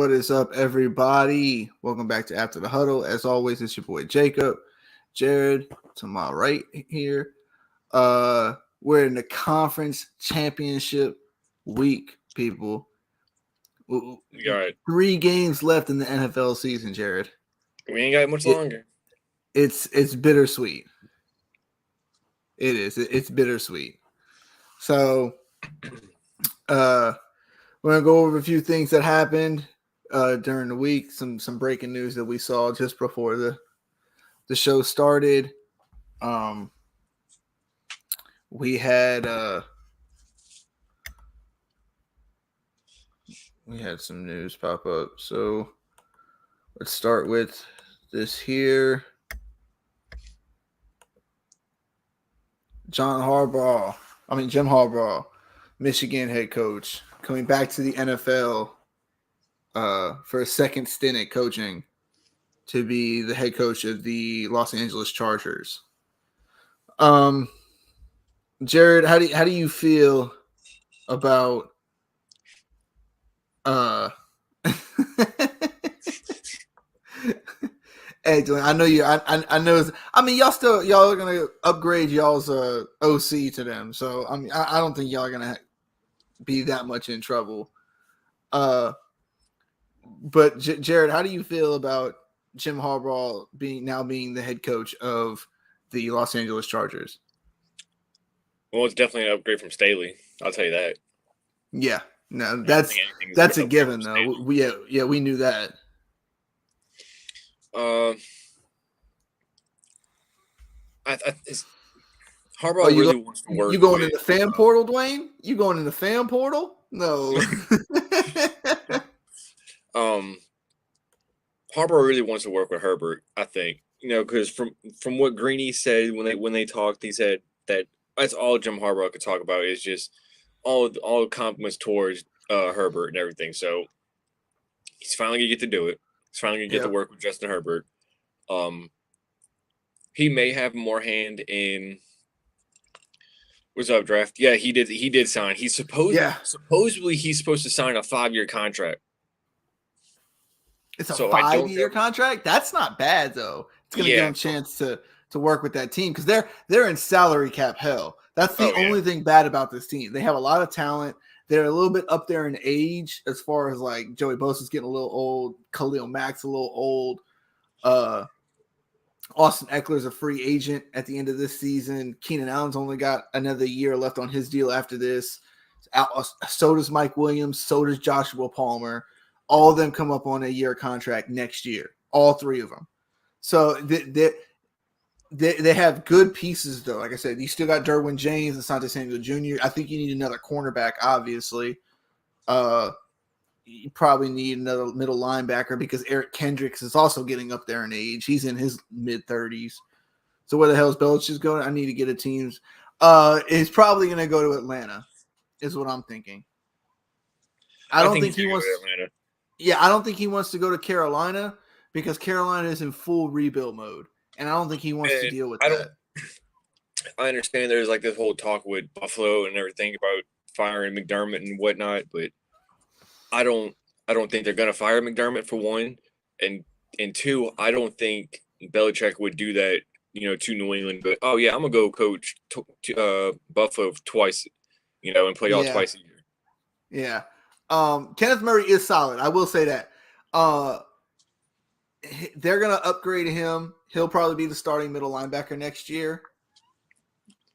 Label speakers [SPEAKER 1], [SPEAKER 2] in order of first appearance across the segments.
[SPEAKER 1] What is up, everybody? Welcome back to After the Huddle. As always, it's your boy Jacob, Jared to my right here. We're in the conference championship week, people.
[SPEAKER 2] All right.
[SPEAKER 1] 3 games left in the NFL season, Jared.
[SPEAKER 2] We ain't got much longer.
[SPEAKER 1] It's bittersweet. It is. It's bittersweet. So, we're gonna go over a few things that happened during the week. Some breaking news that we saw just before the show started. We had some news pop up. So let's start with this here. Jim Harbaugh, Michigan head coach, coming back to the NFL for a second stint at coaching to be the head coach of the Los Angeles Chargers. Jared, how do you feel about Hey, Dylan, I know you. I know. I mean, y'all are gonna upgrade y'all's OC to them. So I mean, I don't think y'all are gonna be that much in trouble. But Jared, how do you feel about Jim Harbaugh being the head coach of the Los Angeles Chargers?
[SPEAKER 2] Well, it's definitely an upgrade from Staley. I'll tell you that.
[SPEAKER 1] Yeah, no, that's a given though. We knew that.
[SPEAKER 2] Harbaugh really wants to work.
[SPEAKER 1] You going in the fan portal, Dwayne? You going in the fan portal? No.
[SPEAKER 2] Harbaugh really wants to work with Herbert. I think because from what Greeny said when they talked, he said that that's all Jim Harbaugh could talk about is just all compliments towards Herbert and everything. So he's finally gonna get to do it. He's finally gonna get to work with Justin Herbert. He may have more hand in what's up draft. Yeah, he did sign. Supposedly he's supposed to sign a 5-year contract.
[SPEAKER 1] It's a 5-year contract? That's not bad though. It's gonna give him a chance to work with that team because they're in salary cap hell. That's the only thing bad about this team. They have a lot of talent. They're a little bit up there in age as far as like Joey Bosa's getting a little old, Khalil Mack's a little old. Austin Eckler's a free agent at the end of this season. Keenan Allen's only got another year left on his deal after this. So does Mike Williams. So does Joshua Palmer. All of them come up on a year contract next year. All 3 of them. So they have good pieces, though. Like I said, you still got Derwin James and Asante Samuel Jr. I think you need another cornerback, obviously. You probably need another middle linebacker because Eric Kendricks is also getting up there in age. He's in his mid-30s. So where the hell is Belichick going? I need to get a team. He's probably going to go to Atlanta, is what I'm thinking. I don't think he wants. Atlanta. Yeah, I don't think he wants to go to Carolina because Carolina is in full rebuild mode, and I don't think he wants to deal with that.
[SPEAKER 2] I understand there's like this whole talk with Buffalo and everything about firing McDermott and whatnot, but I don't think they're gonna fire McDermott for one, and 2, I don't think Belichick would do that, to New England. But I'm gonna go coach Buffalo twice, and play all twice a year.
[SPEAKER 1] Yeah, Kenneth Murray is solid. I will say that. They're gonna upgrade him. He'll probably be the starting middle linebacker next year.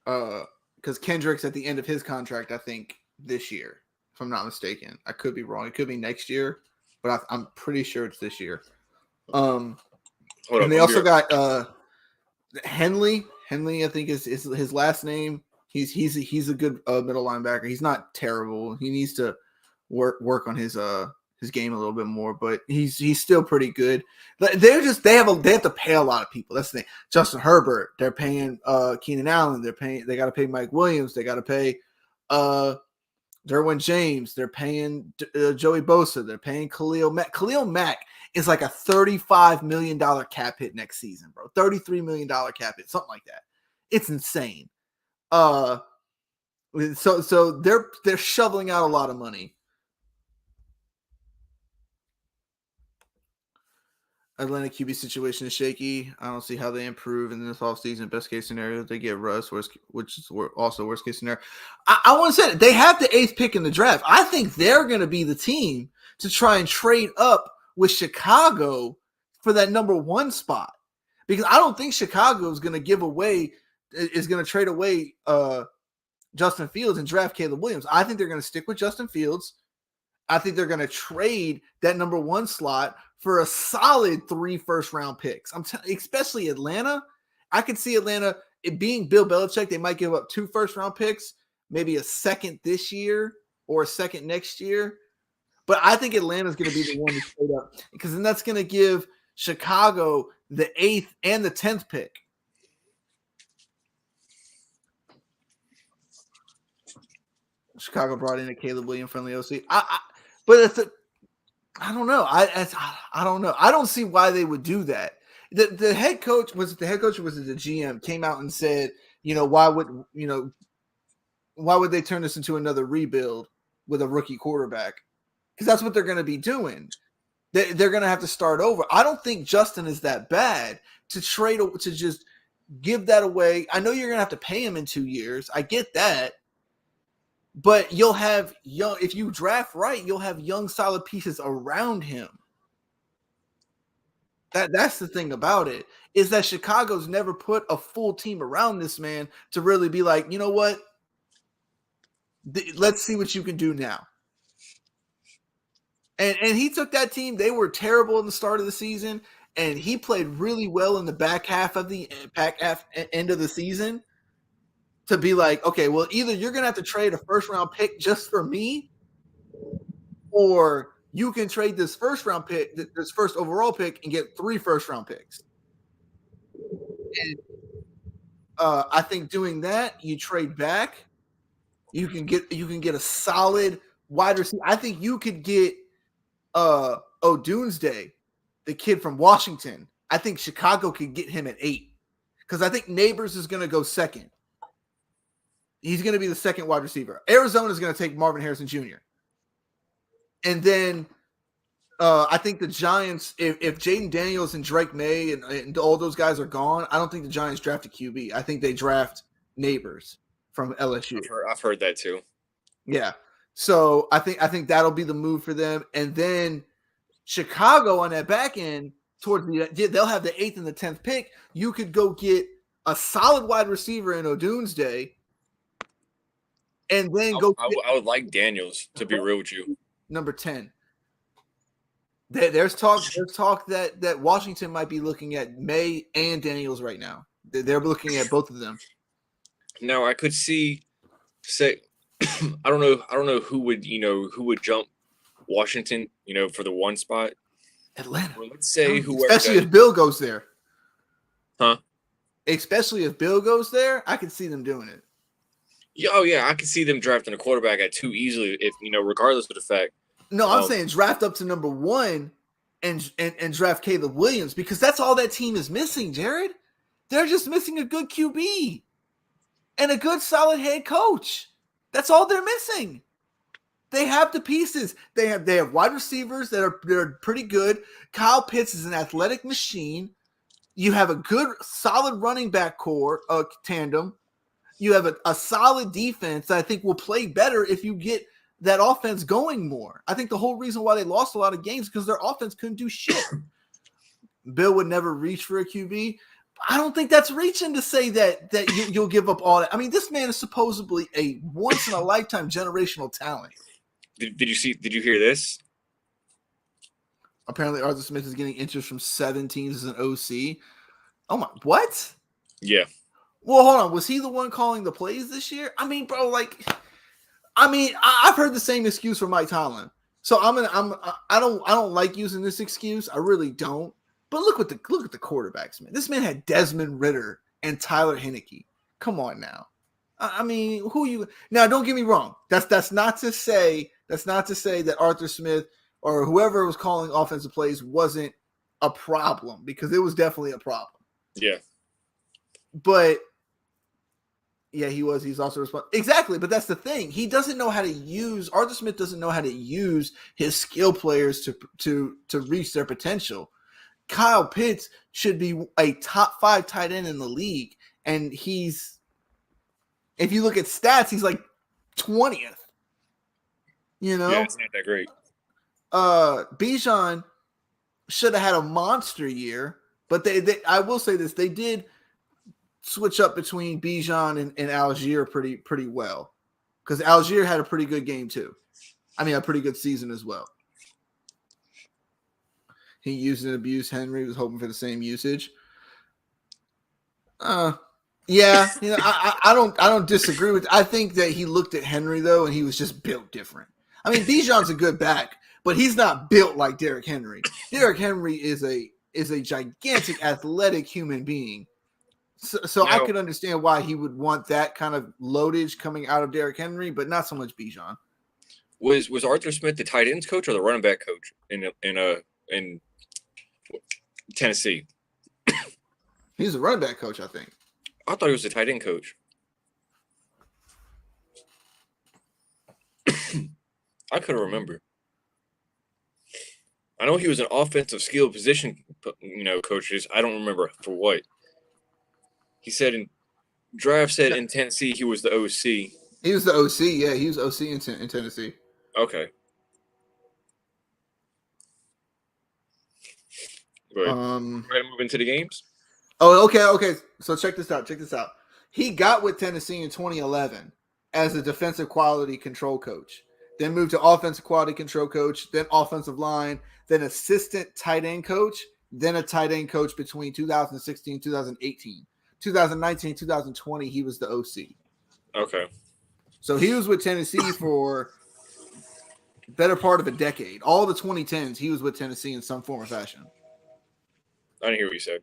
[SPEAKER 1] Because Kendrick's at the end of his contract, I think this year. If I'm not mistaken, I could be wrong. It could be next year, but I'm pretty sure it's this year. And they also got Henley. Henley, I think is his last name. He's a good middle linebacker. He's not terrible. He needs to work on his game a little bit more, but he's still pretty good. They have to pay a lot of people. That's the thing. Justin Herbert, they're paying Keenan Allen. They got to pay Mike Williams. They got to pay Derwin James, they're paying Joey Bosa, they're paying Khalil Mack. Khalil Mack is like a $35 million cap hit next season, bro. $33 million cap hit, something like that. It's insane. So they're shoveling out a lot of money. Atlanta QB situation is shaky. I don't see how they improve in this offseason. Best case scenario, they get Russ, which is also worst case scenario. I want to say they have the 8th pick in the draft. I think they're going to be the team to try and trade up with Chicago for that number 1 spot, because I don't think Chicago is going to trade away Justin Fields and draft Caleb Williams. I think they're going to stick with Justin Fields. I think they're going to trade that number 1 slot for a solid 3 first-round picks. Especially Atlanta. I could see Atlanta, it being Bill Belichick, they might give up 2 first-round picks, maybe a second this year or a second next year. But I think Atlanta's going to be the one to trade up, because then that's going to give Chicago the 8th and the 10th pick. Chicago brought in a Caleb Williams from the OC. I don't know. I don't know. I don't see why they would do that. The head coach, was it the head coach or was it the GM, came out and said, why would they turn this into another rebuild with a rookie quarterback? Because that's what they're going to be doing. They're going to have to start over. I don't think Justin is that bad to just give that away. I know you're going to have to pay him in 2 years. I get that. But you'll have if you draft right, you'll have young, solid pieces around him. That's the thing about it, is that Chicago's never put a full team around this man to really be like, you know what? Let's see what you can do now. And he took that team. They were terrible in the start of the season, and he played really well in the back half end of the season. To be like, okay, well, either you're going to have to trade a first-round pick just for me, or you can trade this first-round pick, this first overall pick, and get 3 first-round picks. And I think doing that, you trade back, you can get a solid wide receiver. I think you could get O'Doomsday, the kid from Washington. I think Chicago could get him at 8, because I think Neighbors is going to go second. He's going to be the second wide receiver. Arizona is going to take Marvin Harrison Jr. And then I think the Giants, if Jaden Daniels and Drake May and all those guys are gone, I don't think the Giants draft a QB. I think they draft Neighbors from LSU.
[SPEAKER 2] I've heard that too.
[SPEAKER 1] Yeah. So I think that'll be the move for them. And then Chicago on that back end, they'll have the 8th and the 10th pick. You could go get a solid wide receiver in O'Doomsday. And then
[SPEAKER 2] I would like Daniels, to be real with you.
[SPEAKER 1] Number 10. There's talk that Washington might be looking at May and Daniels right now. They're looking at both of them.
[SPEAKER 2] Now I could say I don't know who would jump Washington, for the 1 spot.
[SPEAKER 1] Atlanta.
[SPEAKER 2] Well, let's say whoever,
[SPEAKER 1] especially if Bill goes there.
[SPEAKER 2] Huh?
[SPEAKER 1] Especially if Bill goes there, I can see them doing it.
[SPEAKER 2] Oh yeah, I could see them drafting a quarterback at 2 easily, if regardless of the fact.
[SPEAKER 1] No, I'm saying draft up to number 1 and draft Caleb Williams, because that's all that team is missing, Jared. They're just missing a good QB and a good solid head coach. That's all they're missing. They have the pieces. They have wide receivers they're pretty good. Kyle Pitts is an athletic machine. You have a good solid running back core tandem. You have a solid defense that I think will play better if you get that offense going more. I think the whole reason why they lost a lot of games is because their offense couldn't do shit. Bill would never reach for a QB. I don't think that's reaching to say that you'll give up all that. I mean, this man is supposedly a once-in-a-lifetime generational talent.
[SPEAKER 2] Did you hear this?
[SPEAKER 1] Apparently, Arthur Smith is getting interest from 7 teams as an OC. Oh my, what?
[SPEAKER 2] Yeah.
[SPEAKER 1] Well, hold on. Was he the one calling the plays this year? I mean, bro, I've heard the same excuse from Mike Tomlin. So I don't like using this excuse. I really don't. But look at the quarterbacks, man. This man had Desmond Ridder and Tyler Heineke. Come on now. I mean, who you now? Don't get me wrong. That's not to say that Arthur Smith or whoever was calling offensive plays wasn't a problem, because it was definitely a problem.
[SPEAKER 2] Yeah.
[SPEAKER 1] But yeah, he was. He's also responsible. Exactly. But that's the thing. He doesn't know how to use. Arthur Smith doesn't know how to use his skill players to reach their potential. Kyle Pitts should be a top 5 tight end in the league, and if you look at stats, he's like 20th. You know,
[SPEAKER 2] yeah, it's not that great.
[SPEAKER 1] Bijan should have had a monster year, but I will say this, they did switch up between Bijan and Algier pretty well, because Algier had a pretty good game too. I mean, a pretty good season as well. He used and abused Henry, was hoping for the same usage. Yeah, I don't disagree with. I think that he looked at Henry though, and he was just built different. I mean, Bijan's a good back, but he's not built like Derrick Henry. Derrick Henry is a gigantic athletic human being. So I could understand why he would want that kind of loadage coming out of Derrick Henry, but not so much Bijan.
[SPEAKER 2] Was Arthur Smith the tight ends coach or the running back coach in Tennessee?
[SPEAKER 1] He's a running back coach, I think.
[SPEAKER 2] I thought he was the tight end coach. I couldn't remember. I know he was an offensive skill position, coaches. I don't remember for what. He said in Tennessee he was the OC.
[SPEAKER 1] He was the OC, yeah. He was OC in Tennessee.
[SPEAKER 2] Okay. Go ahead. Ready to move into the games?
[SPEAKER 1] Oh, okay. So check this out. He got with Tennessee in 2011 as a defensive quality control coach. Then moved to offensive quality control coach, then offensive line, then assistant tight end coach, then a tight end coach between 2016 and 2018. 2019, 2020, he was the OC.
[SPEAKER 2] Okay.
[SPEAKER 1] So he was with Tennessee for better part of a decade. All the 2010s, he was with Tennessee in some form or fashion.
[SPEAKER 2] I didn't hear what you said.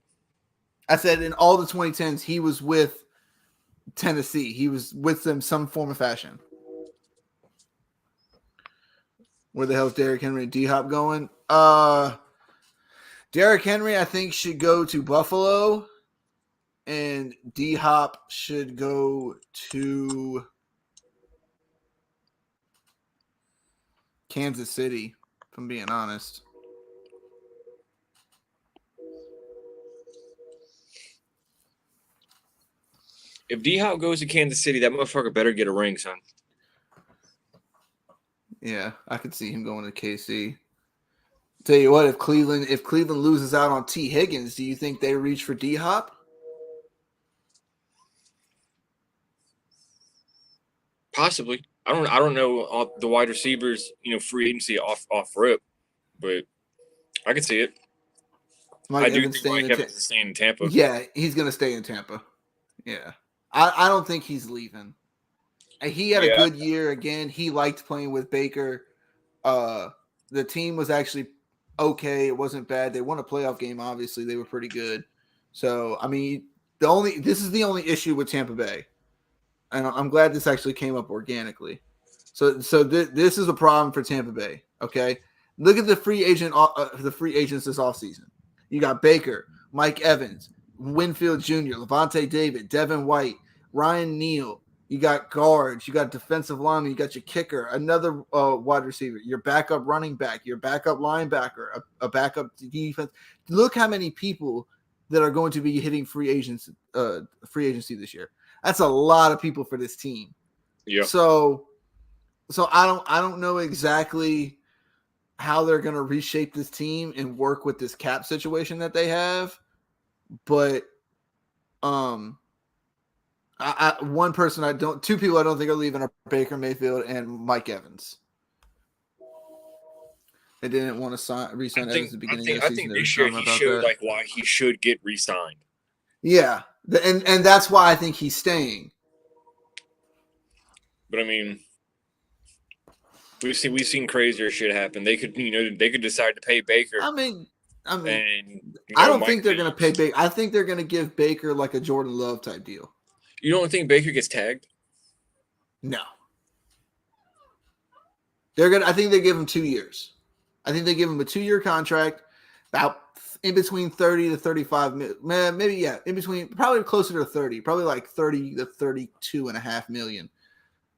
[SPEAKER 1] I said in all the 2010s, he was with Tennessee. He was with them some form or fashion. Where the hell is Derrick Henry and D-Hop going? Derrick Henry, I think, should go to Buffalo. And D-Hop should go to Kansas City, if I'm being honest.
[SPEAKER 2] If D-Hop goes to Kansas City, that motherfucker better get a ring, son.
[SPEAKER 1] Yeah, I could see him going to KC. Tell you what, if Cleveland loses out on T. Higgins, do you think they reach for D-Hop?
[SPEAKER 2] Possibly. I don't know all the wide receivers, free agency off rip, but I can see it. I do think Mike Evans is staying in Tampa.
[SPEAKER 1] Yeah, he's going to stay in Tampa. Yeah. I don't think he's leaving. He had a good year again. He liked playing with Baker. The team was actually okay. It wasn't bad. They won a playoff game, obviously. They were pretty good. So, I mean, this is the only issue with Tampa Bay. And I'm glad this actually came up organically. So this is a problem for Tampa Bay, okay? Look at the free agents this offseason. You got Baker, Mike Evans, Winfield Jr., Levante David, Devin White, Ryan Neal. You got guards. You got defensive lineman. You got your kicker, another wide receiver, your backup running back, your backup linebacker, a backup defense. Look how many people that are going to be hitting free agency this year. That's a lot of people for this team.
[SPEAKER 2] Yeah.
[SPEAKER 1] So I don't know exactly how they're going to reshape this team and work with this cap situation that they have, but two people I don't think are leaving are Baker Mayfield and Mike Evans. They didn't want to re-sign Evans at the beginning of the season.
[SPEAKER 2] I think this year he showed why he should get re-signed.
[SPEAKER 1] Yeah, and that's why I think he's staying.
[SPEAKER 2] But I mean, we've seen crazier shit happen. They could decide to pay Baker.
[SPEAKER 1] I don't think they're going to pay Baker. I think they're going to give Baker like a Jordan Love type deal.
[SPEAKER 2] You don't think Baker gets tagged?
[SPEAKER 1] No. I think they give him 2 years. I think they give him a 2-year contract, about in between 30 to 35 million, maybe, yeah, in between, probably closer to 30, probably like 30 to 32.5 million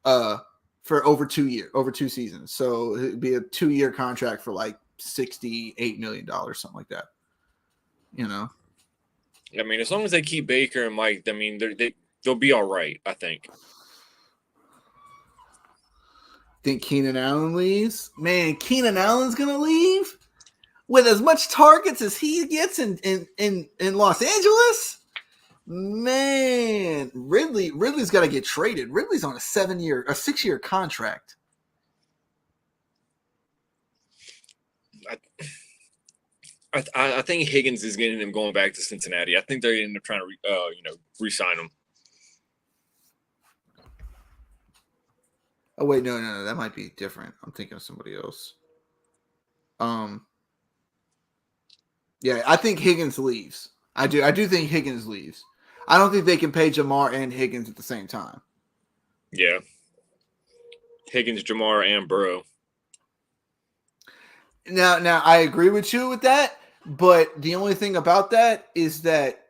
[SPEAKER 1] for over 2 seasons. So it'd be a 2-year contract for like $68 million, something like that. You know.
[SPEAKER 2] I mean, as long as they keep Baker and Mike, I mean, they'll be all right, I think.
[SPEAKER 1] Think Keenan Allen leaves? Man, Keenan Allen's gonna leave with as much targets as he gets in Los Angeles. Man, Ridley's got to get traded. Ridley's on a 6-year contract.
[SPEAKER 2] I think Higgins is getting him going back to Cincinnati. I think they're going to end up trying to re-sign him.
[SPEAKER 1] Oh wait, no, that might be different. I'm thinking of somebody else. Yeah, I think Higgins leaves. I do think Higgins leaves. I don't think they can pay Jamar and Higgins at the same time.
[SPEAKER 2] Yeah. Higgins, Jamar, and Burrow.
[SPEAKER 1] Now I agree with you with that, but the only thing about that is that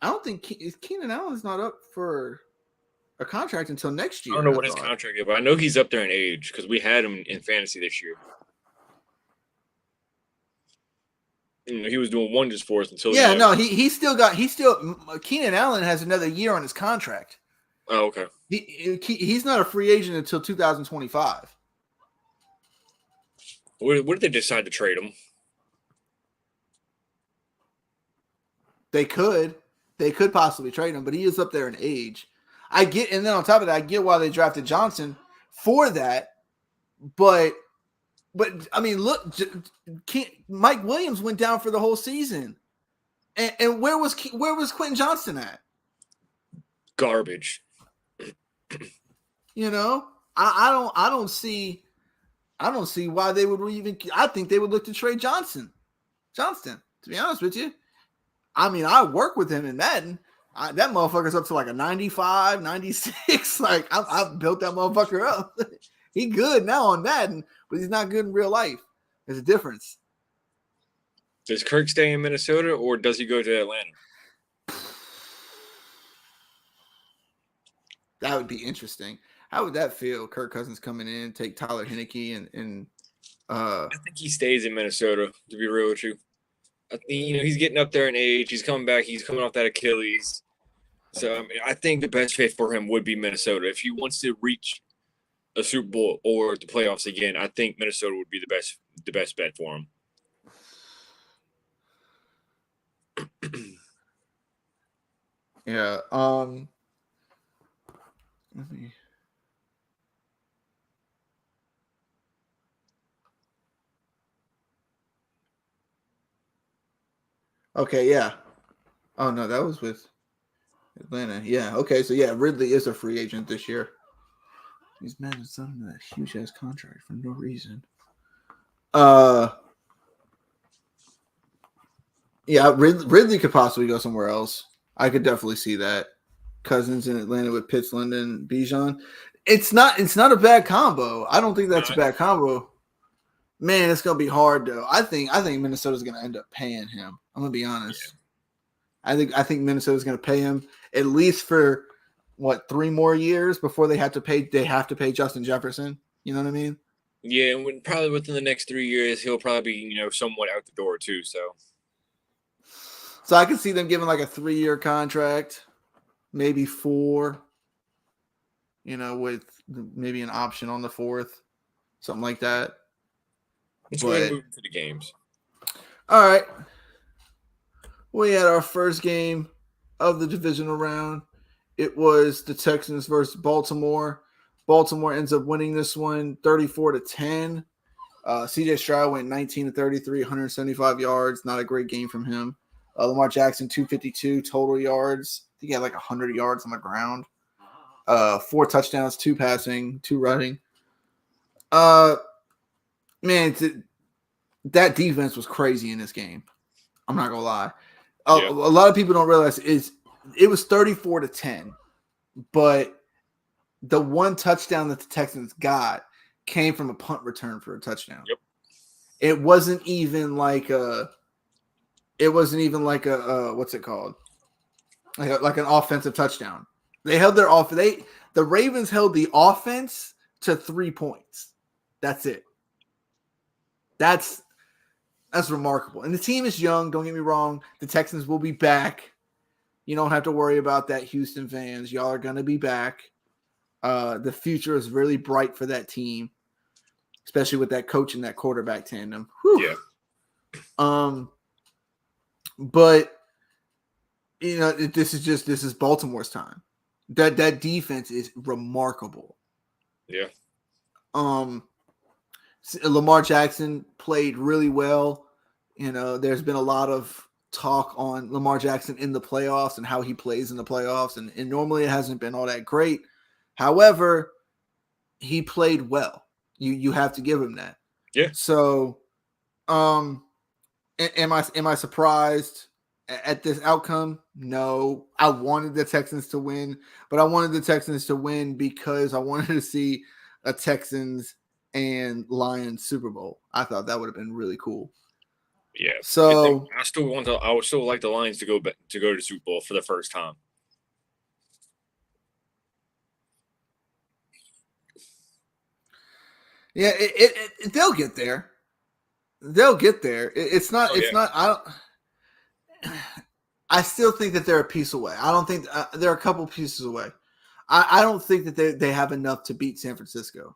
[SPEAKER 1] I don't think Keenan Allen's not up for a contract until next year.
[SPEAKER 2] I don't know what his contract is, but I know he's up there in age because we had him in fantasy this year. He was doing wonders for us until
[SPEAKER 1] Keenan Allen has another year on his contract.
[SPEAKER 2] Oh, okay.
[SPEAKER 1] He's not a free agent until 2025.
[SPEAKER 2] What did they decide to trade him?
[SPEAKER 1] They could possibly trade him, but he is up there in age. I get, and then on top of that, I get why they drafted Johnson for that, but I mean, look, Mike Williams went down for the whole season, and where was Quentin Johnston at?
[SPEAKER 2] Garbage.
[SPEAKER 1] You know, I don't see why they would even. I think they would look to trade Johnston. To be honest with you, I mean, I work with him in Madden. That motherfucker's up to like a 95, 96. Like I've built that motherfucker up. He good now on Madden, but he's not good in real life. There's a difference.
[SPEAKER 2] Does Kirk stay in Minnesota or does he go to Atlanta?
[SPEAKER 1] That would be interesting. How would that feel? Kirk Cousins coming in, take Tyler Heineke and
[SPEAKER 2] I think he stays in Minnesota, to be real with you. I think, he's getting up there in age. He's coming back. He's coming off that Achilles. So I mean, I think the best fit for him would be Minnesota. If he wants to reach a Super Bowl or the playoffs again, I think Minnesota would be the best bet for him.
[SPEAKER 1] Yeah. Let me. Okay, yeah. Oh no, that was with Atlanta. Yeah. Okay, so yeah, Ridley is a free agent this year. These men are signing that huge ass contract for no reason. Yeah, Ridley could possibly go somewhere else. I could definitely see that. Cousins in Atlanta with Pitts, London, Bijan. It's not a bad combo. I don't think that's a bad combo. Man, it's gonna be hard though. I think Minnesota's gonna end up paying him. I'm gonna be honest. Yeah. I think Minnesota's gonna pay him at least for 3 more years before they have to pay Justin Jefferson. You know what I mean?
[SPEAKER 2] Yeah, and probably within the next 3 years he'll probably be, somewhat out the door too. So
[SPEAKER 1] I can see them giving like a 3-year contract, maybe 4. With maybe an option on the 4th, something like that.
[SPEAKER 2] Let's move to the games.
[SPEAKER 1] All right. We had our first game of the divisional round. It was the Texans versus Baltimore. Baltimore ends up winning this one 34-10. CJ Stroud went 19-33, 175 yards. Not a great game from him. Lamar Jackson, 252 total yards. I think he had like 100 yards on the ground. 4 touchdowns, 2 passing, 2 running. Man, that defense was crazy in this game. I'm not gonna lie. A lot of people don't realize it was 34-10, but the one touchdown that the Texans got came from a punt return for a touchdown.
[SPEAKER 2] Yep.
[SPEAKER 1] It wasn't even like a what's it called? Like an offensive touchdown. They held their the Ravens held the offense to 3 points. That's it. That's remarkable. And the team is young. Don't get me wrong. The Texans will be back. You don't have to worry about that, Houston fans. Y'all are going to be back. The future is really bright for that team, especially with that coach and that quarterback tandem. Whew.
[SPEAKER 2] Yeah.
[SPEAKER 1] But this is Baltimore's time. That defense is remarkable.
[SPEAKER 2] Yeah.
[SPEAKER 1] Lamar Jackson played really well. There's been a lot of talk on Lamar Jackson in the playoffs and how he plays in the playoffs. And normally it hasn't been all that great. However, he played well. You have to give him that.
[SPEAKER 2] Yeah.
[SPEAKER 1] So, am I surprised at this outcome? No. I wanted the Texans to win, but I wanted the Texans to win because I wanted to see a Texans and Lions Super Bowl. I thought that would have been really cool.
[SPEAKER 2] Yeah.
[SPEAKER 1] So
[SPEAKER 2] I would still like the Lions to go to the Super Bowl for the first time.
[SPEAKER 1] Yeah, they'll get there. They'll get there. It's not. I still think that they're a piece away. I don't think they're a couple pieces away. I don't think that they have enough to beat San Francisco.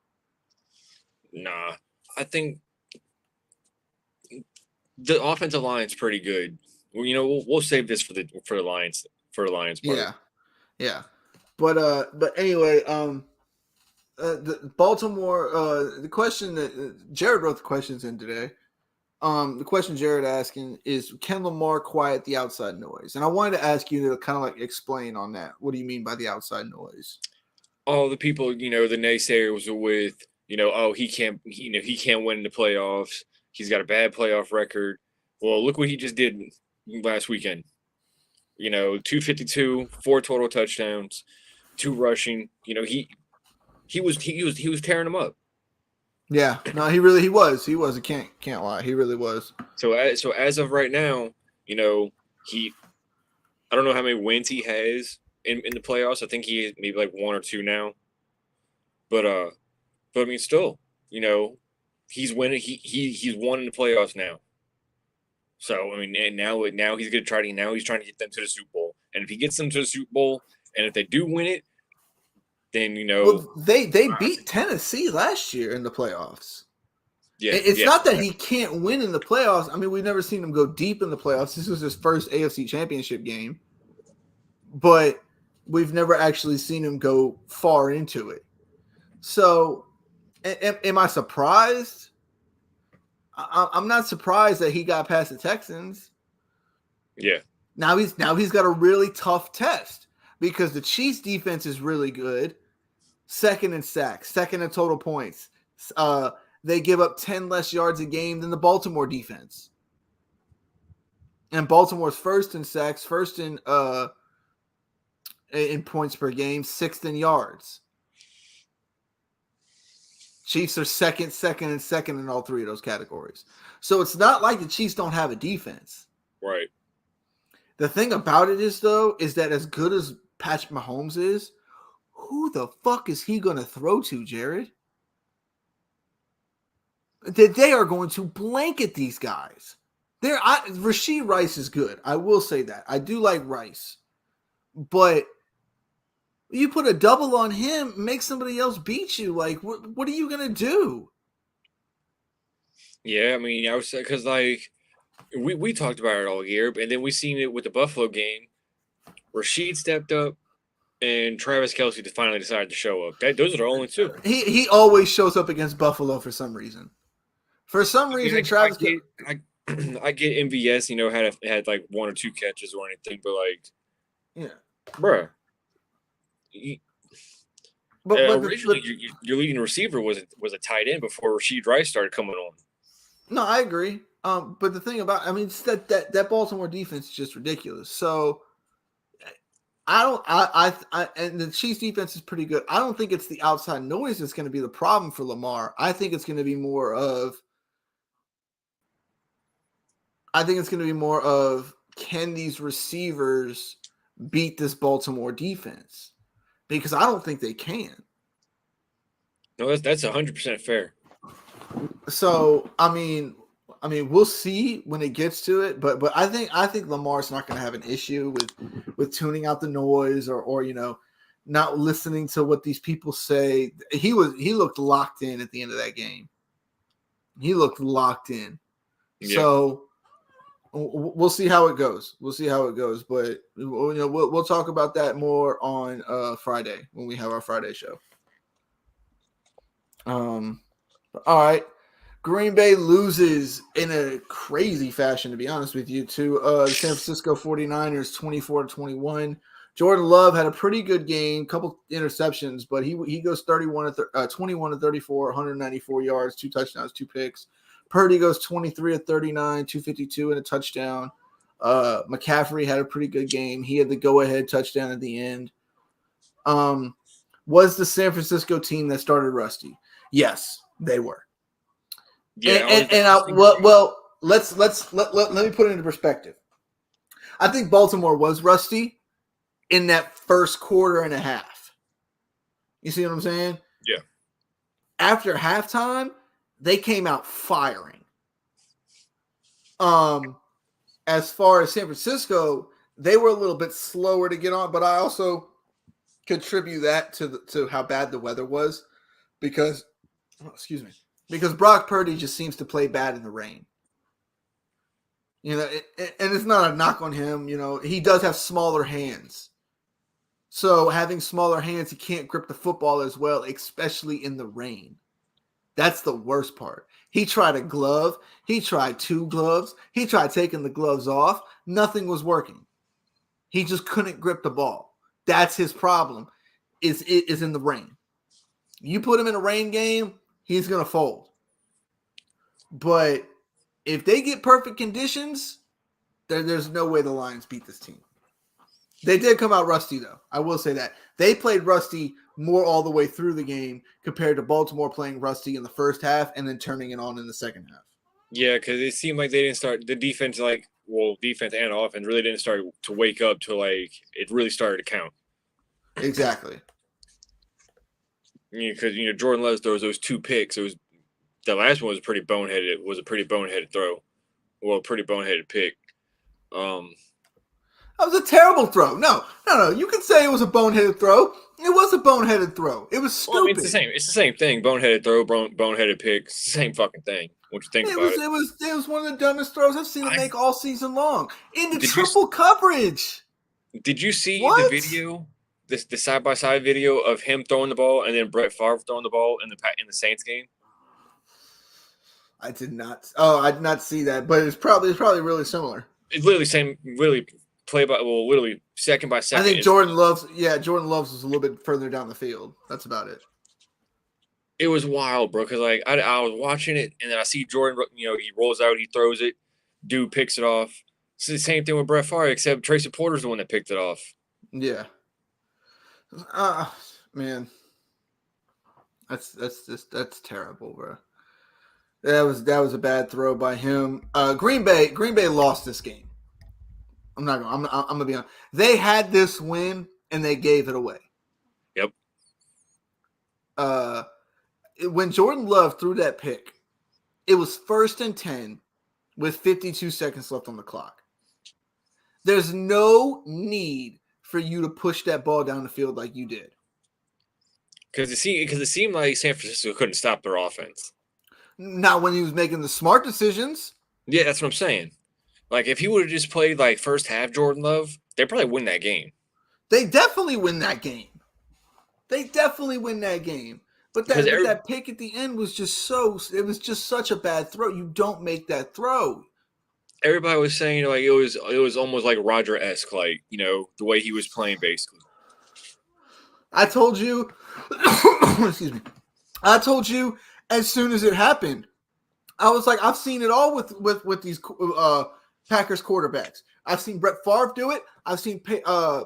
[SPEAKER 2] Nah, I think the offensive line's pretty good. We'll save this for the Lions part.
[SPEAKER 1] Yeah. But anyway, the Baltimore. The question that Jared wrote the questions in today. The question Jared asking is, can Lamar quiet the outside noise? And I wanted to ask you to kind of like explain on that. What do you mean by the outside noise?
[SPEAKER 2] All the people, the naysayers are with, he can't win in the playoffs. He's got a bad playoff record. Well, look what he just did last weekend. 252, 4 total touchdowns, 2 rushing. He was tearing them up.
[SPEAKER 1] Yeah, no, he was. He was. I can't lie. He really was.
[SPEAKER 2] So as of right now, I don't know how many wins he has in the playoffs. I think he has maybe like 1 or 2 now. But I mean, still, he's winning. He's won in the playoffs now. So I mean, and now he's gonna try to he's trying to get them to the Super Bowl. And if he gets them to the Super Bowl, and if they do win it, then
[SPEAKER 1] they beat Tennessee last year in the playoffs.
[SPEAKER 2] Yeah,
[SPEAKER 1] it's not that he can't win in the playoffs. I mean, we've never seen him go deep in the playoffs. This was his first AFC Championship game, but we've never actually seen him go far into it. So, am I surprised? I'm not surprised that he got past the Texans.
[SPEAKER 2] Yeah.
[SPEAKER 1] Now he's got a really tough test because the Chiefs defense is really good. Second in sacks, second in total points. They give up 10 less yards a game than the Baltimore defense. And Baltimore's first in sacks, first in points per game, 6th in yards. Chiefs are second in all 3 of those categories. So it's not like the Chiefs don't have a defense.
[SPEAKER 2] Right.
[SPEAKER 1] The thing about it is, though, is that as good as Patrick Mahomes is, who the fuck is he going to throw to, Jared? They are going to blanket these guys. Rashee Rice is good. I will say that. I do like Rice. But you put a double on him, make somebody else beat you. Like, what are you going to do?
[SPEAKER 2] Yeah, I mean, I was because we talked about it all year, and then we seen it with the Buffalo game. Rashid stepped up, and Travis Kelce finally decided to show up. Those are the only 2.
[SPEAKER 1] He always shows up against Buffalo for some reason. Travis.
[SPEAKER 2] I get MVS. Had like 1 or 2 catches or anything, but bruh. But originally, your leading receiver was a tight end before Rashid Rice started coming on.
[SPEAKER 1] No, I agree. But the thing about, it's that Baltimore defense is just ridiculous. So and the Chiefs defense is pretty good. I don't think it's the outside noise that's going to be the problem for Lamar. I think it's going to be more of can these receivers beat this Baltimore defense? Because I don't think they can.
[SPEAKER 2] No, that's 100% fair.
[SPEAKER 1] So, I mean, I mean, we'll see when it gets to it, but I think Lamar's not going to have an issue with tuning out the noise or not listening to what these people say. He looked locked in at the end of that game. He looked locked in. Yeah. So we'll see how it goes. But we'll talk about that more on Friday when we have our Friday show. All right. Green Bay loses in a crazy fashion, to be honest with you, to the San Francisco 49ers 24-21. Jordan Love had a pretty good game, couple interceptions, but he goes 21 to 34, 194 yards, 2 touchdowns, 2 picks. Purdy goes 23 to 39, 252 and a touchdown. McCaffrey had a pretty good game. He had the go-ahead touchdown at the end. Was the San Francisco team that started rusty? Yes, they were. Yeah, let me put it into perspective. I think Baltimore was rusty in that first quarter and a half. You see what I'm saying?
[SPEAKER 2] Yeah.
[SPEAKER 1] After halftime, they came out firing. As far as San Francisco, they were a little bit slower to get on, but I also contribute that to how bad the weather was because Brock Purdy just seems to play bad in the rain. And it's not a knock on him. He does have smaller hands. So having smaller hands, he can't grip the football as well, especially in the rain. That's the worst part. He tried a glove. He tried 2 gloves. He tried taking the gloves off. Nothing was working. He just couldn't grip the ball. That's his problem, is in the rain. You put him in a rain game, he's going to fold. But if they get perfect conditions, there's no way the Lions beat this team. They did come out rusty, though. I will say that. They played rusty more all the way through the game compared to Baltimore playing rusty in the first half and then turning it on in the second half.
[SPEAKER 2] Yeah, because it seemed like they didn't start – the defense, defense and offense really didn't start to wake up till, it really started to count.
[SPEAKER 1] Exactly.
[SPEAKER 2] Because, Jordan Love throws those 2 picks. It was the last one was a pretty boneheaded throw. Well, a pretty boneheaded pick.
[SPEAKER 1] That was a terrible throw. No. You can say it was a boneheaded throw. It was a boneheaded throw. It was stupid.
[SPEAKER 2] Well, it's the same thing. Boneheaded throw, boneheaded pick. It's the same fucking thing. What you think about it?
[SPEAKER 1] It was one of the dumbest throws I've seen him make all season long. In the triple coverage.
[SPEAKER 2] Did you see the video? The side-by-side video of him throwing the ball and then Brett Favre throwing the ball in the Saints game?
[SPEAKER 1] I did not. Oh, I did not see that, but it's probably really similar.
[SPEAKER 2] It's literally literally second by second.
[SPEAKER 1] I think Jordan Love's was a little bit further down the field. That's about it.
[SPEAKER 2] It was wild, bro, because I was watching it and then I see Jordan, he rolls out, he throws it, dude picks it off. It's the same thing with Brett Favre, except Tracy Porter's the one that picked it off.
[SPEAKER 1] Yeah. Man. That's terrible, bro. That was a bad throw by him. Green Bay lost this game. I'm gonna be honest. They had this win and they gave it away.
[SPEAKER 2] Yep.
[SPEAKER 1] When Jordan Love threw that pick, it was 1st and 10 with 52 seconds left on the clock. There's no need for you to push that ball down the field like you did.
[SPEAKER 2] Because it seemed like San Francisco couldn't stop their offense.
[SPEAKER 1] Not when he was making the smart decisions.
[SPEAKER 2] Yeah, that's what I'm saying. If he would have just played first half Jordan Love, they'd probably win that game.
[SPEAKER 1] They definitely win that game. But that pick at the end was just such a bad throw. You don't make that throw.
[SPEAKER 2] Everybody was saying it was almost like Roger-esque, the way he was playing basically.
[SPEAKER 1] I told you excuse me. I told you as soon as it happened. I was like, I've seen it all with these Packers quarterbacks. I've seen Brett Favre do it. I've seen Aaron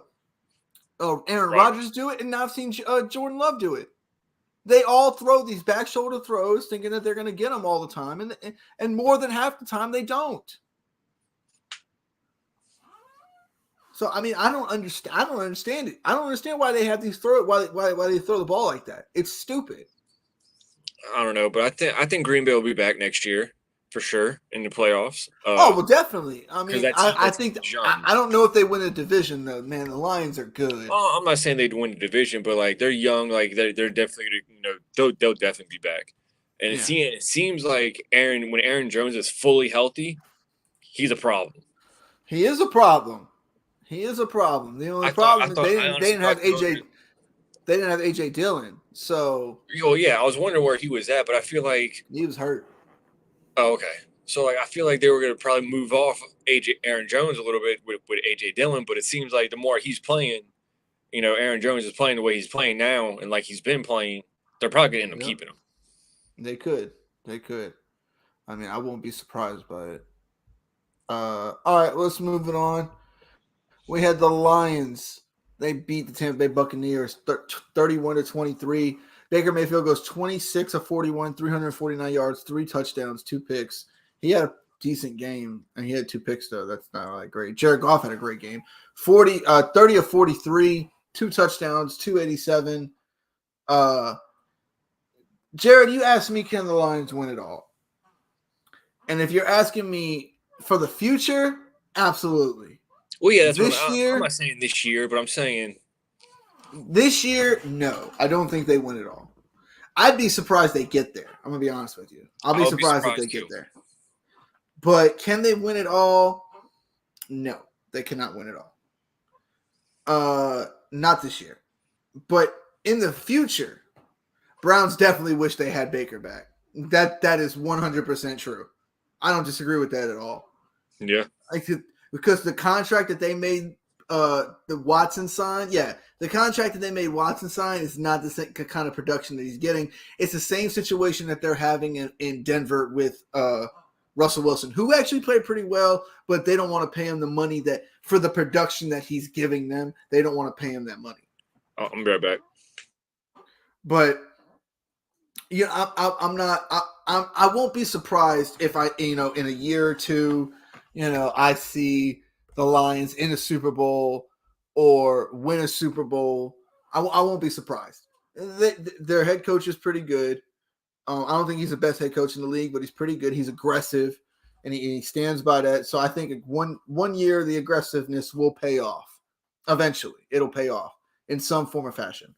[SPEAKER 1] Rodgers do it, and now I've seen Jordan Love do it. They all throw these back shoulder throws thinking that they're going to get them all the time, and more than half the time they don't. So I don't understand it. I don't understand why they have these why they throw the ball like that. It's stupid.
[SPEAKER 2] I don't know, but I think Green Bay will be back next year for sure in the playoffs.
[SPEAKER 1] Well, definitely. I mean, I think
[SPEAKER 2] young.
[SPEAKER 1] I don't know if they win a division though. Man, the Lions are good.
[SPEAKER 2] I'm not saying they'd win the division, but like they're young. Like they're definitely they'll definitely be back. And it seems like when Aaron Jones is fully healthy, he's a problem.
[SPEAKER 1] He is a problem. The only problem is they didn't have AJ. They didn't have AJ Dillon. So.
[SPEAKER 2] Oh yeah, I was wondering where he was at, but I feel like
[SPEAKER 1] he was hurt.
[SPEAKER 2] Oh, okay. So like I feel like they were going to probably move off Aaron Jones a little bit with AJ Dillon, but it seems like the more he's playing, Aaron Jones is playing the way he's playing now, and like he's been playing, they're probably going to end up keeping him.
[SPEAKER 1] They could. I mean, I won't be surprised by it. All right, let's move it on. We had the Lions. They beat the Tampa Bay Buccaneers 31-23. Baker Mayfield goes 26 of 41, 349 yards, 3 touchdowns, 2 picks. He had a decent game, and he had 2 picks, though. That's not that great. Jared Goff had a great game. 30 of 43, 2 touchdowns, 287. Jared, you asked me, can the Lions win it all? And if you're asking me for the future, absolutely.
[SPEAKER 2] Well, yeah, that's I'm not saying this year, but I'm saying
[SPEAKER 1] this year, no. I don't think they win it all. I'd be surprised they get there. I'm going to be honest with you. I'll be surprised if they get there. But can they win it all? No, they cannot win it all. Not this year. But in the future, Browns definitely wish they had Baker back. That is 100% true. I don't disagree with that at all.
[SPEAKER 2] Yeah.
[SPEAKER 1] Because the contract that they made the Watson sign, the contract that they made Watson sign is not the same kind of production that he's getting. It's the same situation that they're having in Denver with Russell Wilson, who actually played pretty well, but they don't want to pay him the money that for the production that he's giving them. They don't want to pay him that money.
[SPEAKER 2] Oh, I'm right back.
[SPEAKER 1] But I'm not. I won't be surprised if in a year or two, I see the Lions in a Super Bowl or win a Super Bowl. I won't be surprised. Their head coach is pretty good. I don't think he's the best head coach in the league, but he's pretty good. He's aggressive, and he stands by that. So I think one year the aggressiveness will pay off. Eventually, it'll pay off in some form or fashion.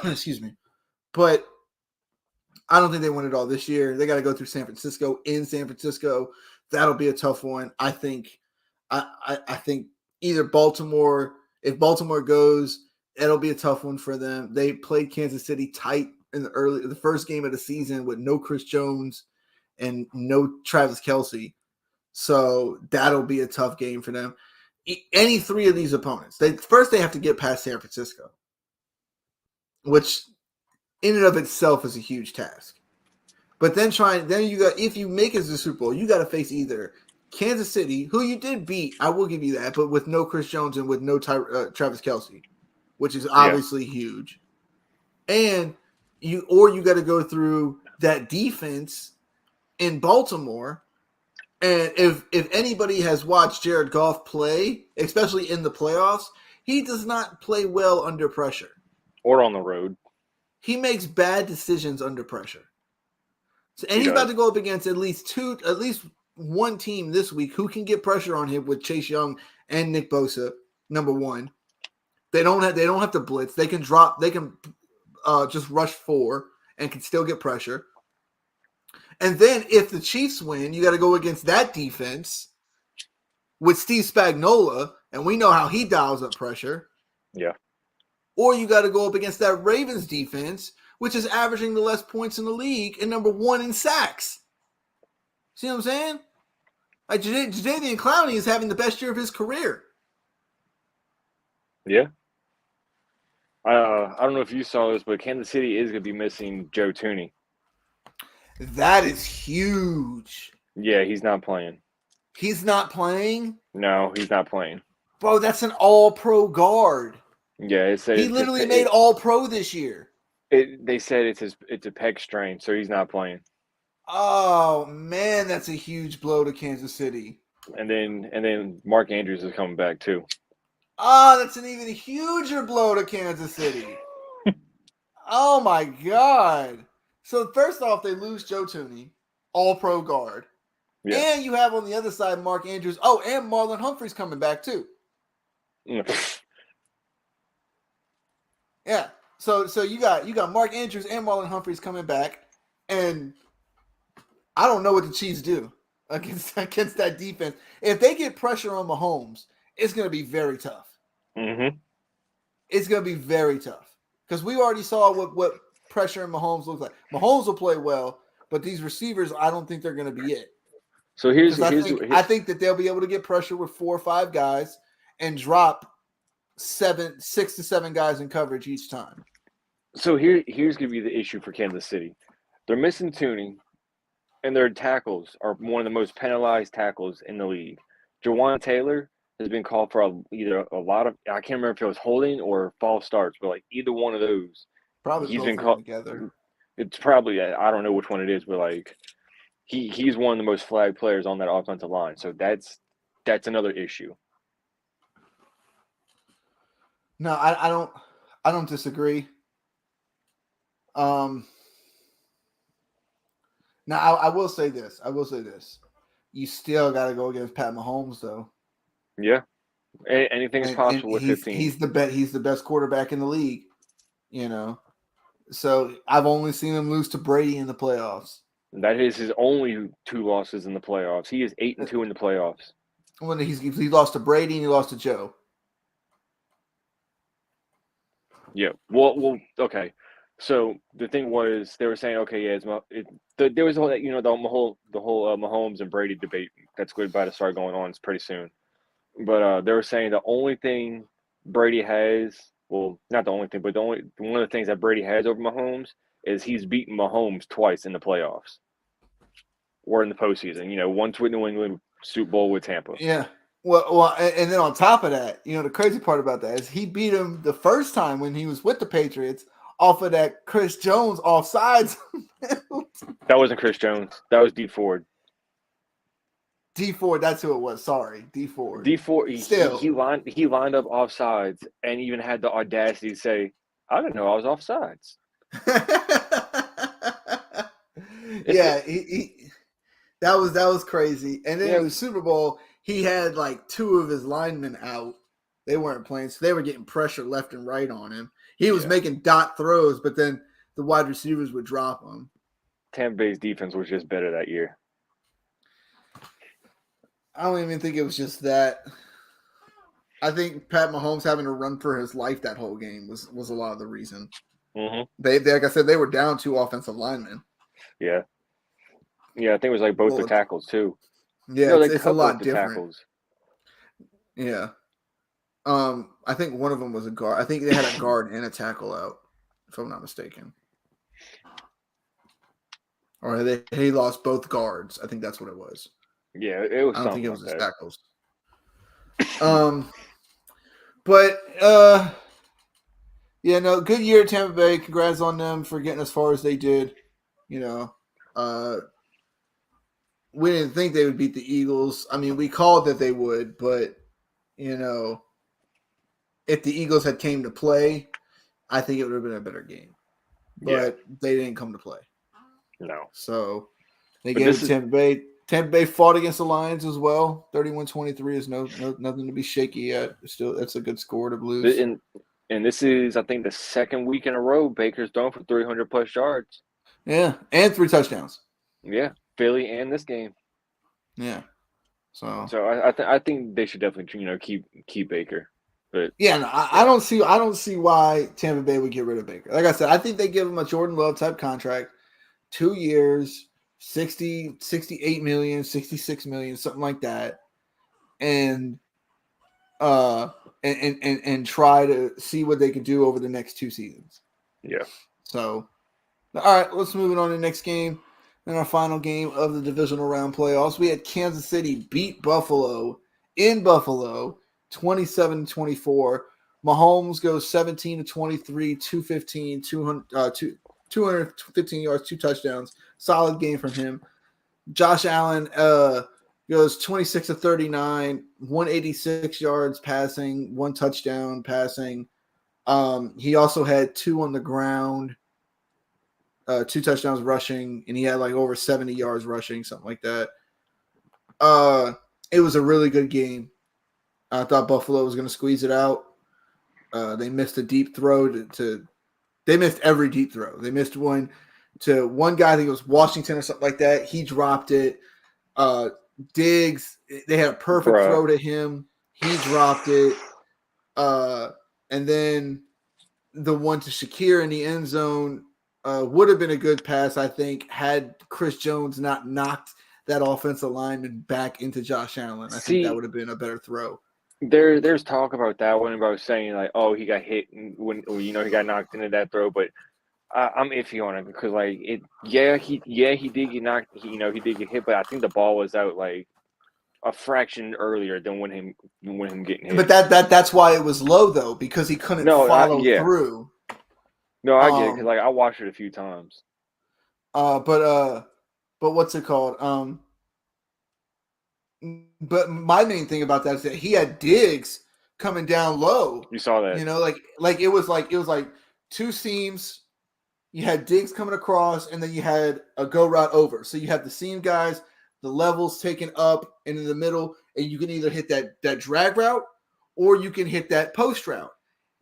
[SPEAKER 1] Excuse me. But I don't think they win it all this year. They got to go through San Francisco. In San Francisco, that'll be a tough one. I think either Baltimore, if Baltimore goes, it'll be a tough one for them. They played Kansas City tight in the first game of the season with no Chris Jones and no Travis Kelce. So that'll be a tough game for them. Any 3 of these opponents, they have to get past San Francisco, which in and of itself is a huge task. But then if you make it to the Super Bowl, you got to face either Kansas City, who you did beat, I will give you that, but with no Chris Jones and with no Travis Kelce, which is obviously huge. And you got to go through that defense in Baltimore. And if anybody has watched Jared Goff play, especially in the playoffs, he does not play well under pressure.
[SPEAKER 3] Or on the road.
[SPEAKER 1] He makes bad decisions under pressure. And he's about to go up against at least one team this week who can get pressure on him with Chase Young and Nick Bosa. Number one, they don't have to blitz. They can just rush 4 and can still get pressure. And then if the Chiefs win, you got to go against that defense with Steve Spagnuolo, and we know how he dials up pressure.
[SPEAKER 3] Yeah.
[SPEAKER 1] Or you got to go up against that Ravens defense, which is averaging the less points in the league and number 1 in sacks. See what I'm saying? Like Jadeveon Clowney is having the best year of his career.
[SPEAKER 3] Yeah. I don't know if you saw this, but Kansas City is going to be missing Joe Tooney.
[SPEAKER 1] That is huge.
[SPEAKER 3] Yeah, he's not playing.
[SPEAKER 1] He's not playing?
[SPEAKER 3] No, he's not playing.
[SPEAKER 1] Bro, that's an all-pro guard.
[SPEAKER 3] Yeah,
[SPEAKER 1] he literally made all-pro this year.
[SPEAKER 3] They said it's a pec strain, so he's not playing.
[SPEAKER 1] Oh man, that's a huge blow to Kansas City.
[SPEAKER 3] And then Mark Andrews is coming back too.
[SPEAKER 1] Oh, that's an even huger blow to Kansas City. Oh my God. So first off, they lose Joe Tooney, all-pro guard. Yeah. And you have on the other side Mark Andrews. Oh, and Marlon Humphrey's coming back too. Yeah. So you got Mark Andrews and Marlon Humphreys coming back, and I don't know what the Chiefs do against that defense. If they get pressure on Mahomes, it's going to be very tough.
[SPEAKER 3] Mm-hmm.
[SPEAKER 1] It's going to be very tough because we already saw what pressure in Mahomes looks like. Mahomes will play well, but these receivers, I don't think they're going to be it.
[SPEAKER 3] So
[SPEAKER 1] I think that they'll be able to get pressure with 4 or 5 guys and drop 6 to 7 guys in coverage each time.
[SPEAKER 3] So here's going to be the issue for Kansas City. They're missing Tooney, and their tackles are one of the most penalized tackles in the league. Jawan Taylor has been called for either a lot of – I can't remember if it was holding or false starts, but like either one of those.
[SPEAKER 1] Probably
[SPEAKER 3] he's
[SPEAKER 1] both
[SPEAKER 3] been called
[SPEAKER 1] together.
[SPEAKER 3] It's probably – I don't know which one it is, but like he's one of the most flagged players on that offensive line. So that's another issue.
[SPEAKER 1] No, I don't disagree. Now I will say this. You still got to go against Pat Mahomes, though.
[SPEAKER 3] Yeah, anything is possible with 15.
[SPEAKER 1] He's the best quarterback in the league. So I've only seen him lose to Brady in the playoffs.
[SPEAKER 3] That is his only 2 losses in the playoffs. He is 8-2 in the playoffs.
[SPEAKER 1] When he lost to Brady and he lost to Joe.
[SPEAKER 3] Yeah. Well. Okay. So the thing was, they were saying, okay, yeah, there was all that, the whole Mahomes and Brady debate that's about to start going on pretty soon. But they were saying the only thing Brady has, well, not the only thing, but one of the things that Brady has over Mahomes is he's beaten Mahomes twice in the playoffs or in the postseason. Once with New England, Super Bowl with Tampa.
[SPEAKER 1] Yeah. Well, and then on top of that, the crazy part about that is he beat him the first time when he was with the Patriots off of that Chris Jones offsides.
[SPEAKER 3] That wasn't Chris Jones. That was D Ford.
[SPEAKER 1] D Ford, that's who it was. Sorry, D Ford.
[SPEAKER 3] D Ford. He lined up offsides and even had the audacity to say, "I didn't know I was offsides."
[SPEAKER 1] Yeah, that was crazy. And then in the Super Bowl, he had like 2 of his linemen out. They weren't playing, so they were getting pressure left and right on him. He was making dot throws, but then the wide receivers would drop him.
[SPEAKER 3] Tampa Bay's defense was just better that year.
[SPEAKER 1] I don't even think it was just that. I think Pat Mahomes having to run for his life that whole game was a lot of the reason.
[SPEAKER 3] Mm-hmm.
[SPEAKER 1] They like I said, they were down 2 offensive linemen.
[SPEAKER 3] Yeah. Yeah, I think it was like both the tackles too.
[SPEAKER 1] Yeah, it's a lot different. Tackles. Yeah. I think one of them was a guard. I think they had a guard and a tackle out, if I'm not mistaken. Or he lost both guards. I think that's what it was.
[SPEAKER 3] Yeah, it was.
[SPEAKER 1] I don't think it was
[SPEAKER 3] like
[SPEAKER 1] his tackles. But good year, Tampa Bay. Congrats on them for getting as far as they did. We didn't think they would beat the Eagles. I mean, we called that they would, but if the Eagles had came to play, I think it would have been a better game. But they didn't come to play.
[SPEAKER 3] No.
[SPEAKER 1] So they gave it to Tampa Bay. Tampa Bay fought against the Lions as well. 31-23 is nothing to be shaky at. Still, that's a good score to lose.
[SPEAKER 3] And this is, I think, the second week in a row Baker's thrown for 300+ yards.
[SPEAKER 1] Yeah, and 3 touchdowns.
[SPEAKER 3] Yeah, Philly and this game.
[SPEAKER 1] Yeah. So
[SPEAKER 3] I think they should definitely keep Baker. But
[SPEAKER 1] yeah, no, I don't see why Tampa Bay would get rid of Baker. Like I said, I think they give him a Jordan Love type contract, 2 years, 68 million, 66 million, something like that, and try to see what they can do over the next 2 seasons.
[SPEAKER 3] Yeah.
[SPEAKER 1] So, all right, let's move on to the next game. In our final game of the divisional round playoffs, we had Kansas City beat Buffalo in Buffalo, 27-24. Mahomes goes 17-23, 215, 215 yards, 2 touchdowns. Solid game from him. Josh Allen goes 26-39, 186 yards passing, 1 touchdown passing. He also had 2 on the ground. 2 touchdowns rushing, and he had like over 70 yards rushing, something like that. It was a really good game. I thought Buffalo was going to squeeze it out. They missed a deep throw they missed every deep throw. They missed one to one guy, I think it was Washington or something like that. He dropped it. Diggs, they had a perfect throw to him. He dropped it. And then the one to Shakir in the end zone would have been a good pass, I think, had Chris Jones not knocked that offensive lineman back into Josh Allen. I think that would have been a better throw.
[SPEAKER 3] There's talk about that one, about saying like, oh, he got hit when he got knocked into that throw, but I'm iffy on it because like he did get knocked, he did get hit, but I think the ball was out like a fraction earlier than when him getting hit.
[SPEAKER 1] But that's why it was low though, because he couldn't follow through.
[SPEAKER 3] No, I get it because like I watched it a few times.
[SPEAKER 1] But what's it called? But my main thing about that is that he had Diggs coming down low.
[SPEAKER 3] You saw that,
[SPEAKER 1] like it was like 2 seams. You had Diggs coming across, and then you had a go route over. So you have the seam guys, the levels taken up and in the middle, and you can either hit that drag route or you can hit that post route.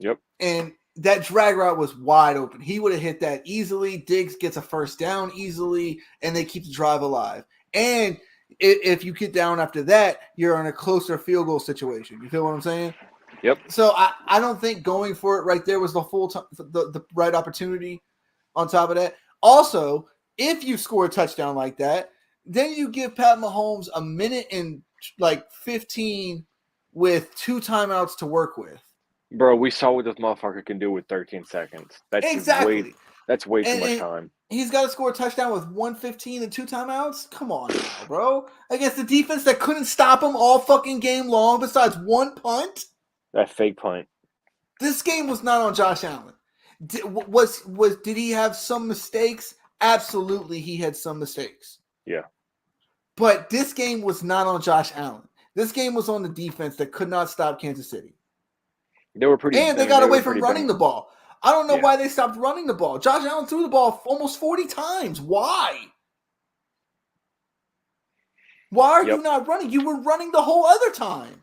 [SPEAKER 3] Yep.
[SPEAKER 1] And that drag route was wide open. He would have hit that easily. Diggs gets a first down easily, and they keep the drive alive. And if you get down after that, you're in a closer field goal situation. You feel what I'm saying?
[SPEAKER 3] Yep.
[SPEAKER 1] So I don't think going for it right there was the full the right opportunity. On top of that, also, if you score a touchdown like that, then you give Pat Mahomes a minute and like 15 with 2 timeouts to work with.
[SPEAKER 3] Bro, we saw what this motherfucker can do with 13 seconds. That's
[SPEAKER 1] exactly.
[SPEAKER 3] That's way too much time.
[SPEAKER 1] He's got to score a touchdown with 1:15 and 2 timeouts? Come on now, bro. Against the defense that couldn't stop him all fucking game long besides one punt?
[SPEAKER 3] That fake punt.
[SPEAKER 1] This game was not on Josh Allen. Did he have some mistakes? Absolutely, he had some mistakes.
[SPEAKER 3] Yeah.
[SPEAKER 1] But this game was not on Josh Allen. This game was on the defense that could not stop Kansas City.
[SPEAKER 3] They were pretty,
[SPEAKER 1] and they got away from running the ball. I don't know why they stopped running the ball. Josh Allen threw the ball almost 40 times. Why? Why are you not running? You were running the whole other time.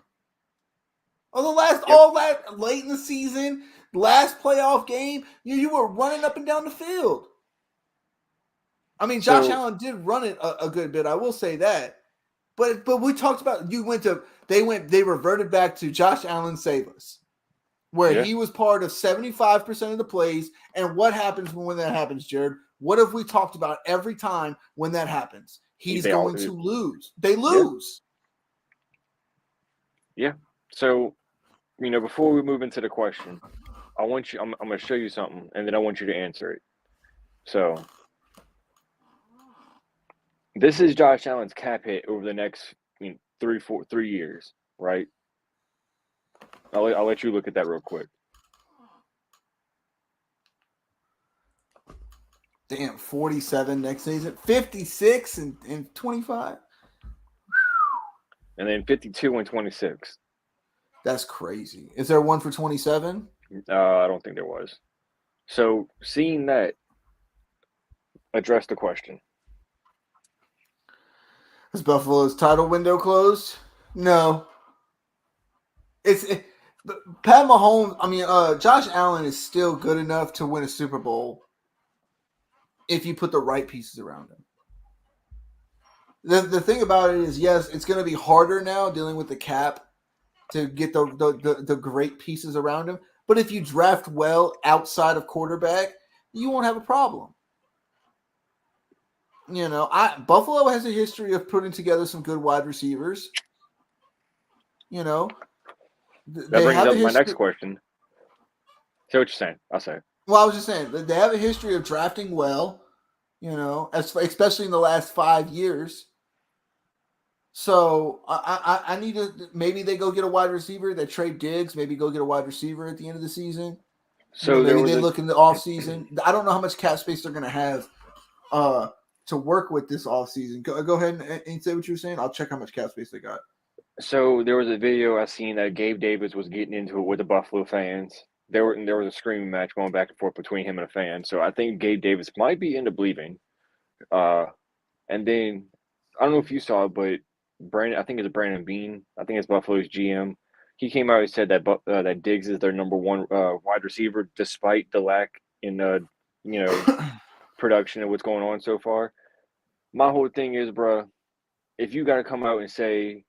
[SPEAKER 1] All that late in the season, last playoff game, you were running up and down the field. I mean, Josh Allen did run it a good bit. I will say that. But we talked about they reverted back to Josh Allen save us, where he was part of 75% of the plays. And what happens when that happens, Jared? What have we talked about every time when that happens? He's going to lose. They lose.
[SPEAKER 3] Yeah. So, before we move into the question, I'm going to show you something, and then I want you to answer it. So, this is Josh Allen's cap hit over the next 3 years, right? I'll let you look at that real quick.
[SPEAKER 1] Damn, 47 next season, 56 and 25.
[SPEAKER 3] And then 52 and 26.
[SPEAKER 1] That's crazy. Is there one for 27?
[SPEAKER 3] I don't think there was. So, seeing that, address the question.
[SPEAKER 1] Is Buffalo's title window closed? No. Pat Mahomes, Josh Allen is still good enough to win a Super Bowl if you put the right pieces around him. The thing about it is, yes, it's going to be harder now dealing with the cap to get the great pieces around him. But if you draft well outside of quarterback, you won't have a problem. Buffalo has a history of putting together some good wide receivers.
[SPEAKER 3] That brings up my next question. Say what you're saying. I'll say it.
[SPEAKER 1] Well, I was just saying they have a history of drafting well, especially in the last 5 years. So I need to maybe they go get a wide receiver. They trade Diggs, maybe go get a wide receiver at the end of the season.
[SPEAKER 3] So
[SPEAKER 1] maybe they look in the offseason. I don't know how much cap space they're going to have to work with this offseason. Go ahead and say what you're saying. I'll check how much cap space they got.
[SPEAKER 3] So there was a video I seen that Gabe Davis was getting into it with the Buffalo fans, there was a screaming match going back and forth between him and a fan. So I think Gabe Davis might be into leaving. And then I don't know if you saw it, but I think it's Brandon Bean. I think it's Buffalo's GM. He came out and said that that Diggs is their number one wide receiver, despite the lack in production and what's going on so far. My whole thing is, bro, if you got to come out and say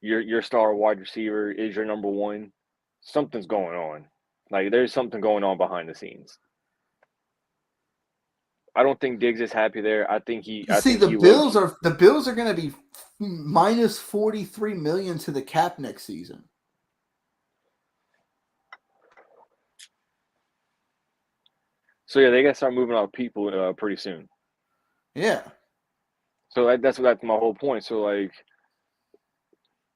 [SPEAKER 3] your star wide receiver is your number one, something's going on. Like there's something going on behind the scenes. I don't think Diggs is happy there. I think he.
[SPEAKER 1] The Bills are going to be minus $43 million to the cap next season.
[SPEAKER 3] So yeah, they got to start moving out people pretty soon.
[SPEAKER 1] Yeah.
[SPEAKER 3] So that's my whole point. So like,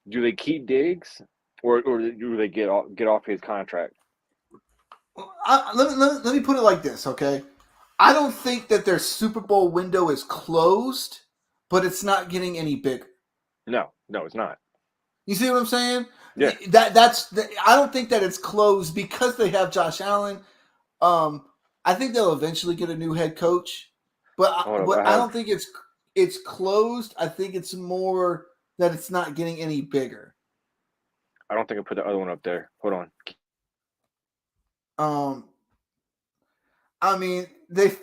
[SPEAKER 3] do they keep Diggs or do they get off his contract?
[SPEAKER 1] Let me put it like this, okay? I don't think that their Super Bowl window is closed, but it's not getting any bigger.
[SPEAKER 3] No, it's not.
[SPEAKER 1] You see what I'm saying?
[SPEAKER 3] Yeah.
[SPEAKER 1] I don't think that it's closed because they have Josh Allen. I think they'll eventually get a new head coach, but I don't think it's closed. I think it's more that it's not getting any bigger.
[SPEAKER 3] I don't think I put the other one up there. Hold on.
[SPEAKER 1] I mean, this